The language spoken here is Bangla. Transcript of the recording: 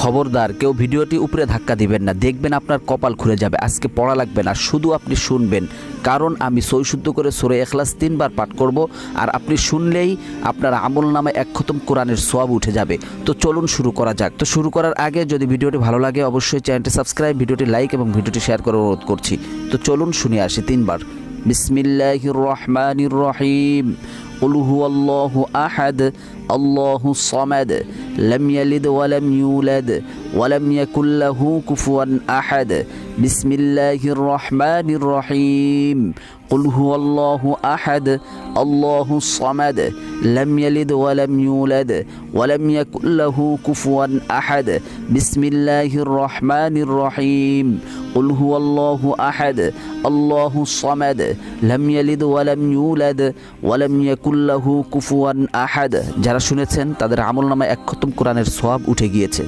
খবরদার কেউ ভিডিওটি উপরে ধাক্কা দিবেন না, দেখবেন আপনার কপাল খুলে যাবে। আজকে পড়া লাগবে না, শুধু আপনি শুনবেন, কারণ আমি সৈশুদ্ধ করে সূরা ইখলাস 3 বার পাঠ করব, আর আপনি শুনলেই আপনার আমলনামায় 1 খতম কোরআনের সওয়াব উঠে যাবে। তো চলুন শুরু করা যাক। তো শুরু করার আগে যদি ভিডিওটি ভালো লাগে অবশ্যই চ্যানেলটি সাবস্ক্রাইব, ভিডিওটি লাইক এবং ভিডিওটি শেয়ার করার অনুরোধ করছি। তো চলুন শুনে আসি 3 বার। বিসমিল্লাহির রহমানির রহিম। قل هو الله أحد الله الصمد لم يلد ولم يولد ولم يكن له كفوا أحد بسم الله الرحمن الرحيم قل هو الله أحد الله الصمد لم يلد ولم يولد ولم يكن له كفوا أحد بسم الله الرحمن الرحيم قل هو الله أحد الله الصمد لم يلد ولم يولد ولم يكن له কুফুয়ান আহাদ। যারা শুনেছেন তাদের আমলনামায় 1 খতম কোরআনের সওয়াব উঠে গিয়েছে।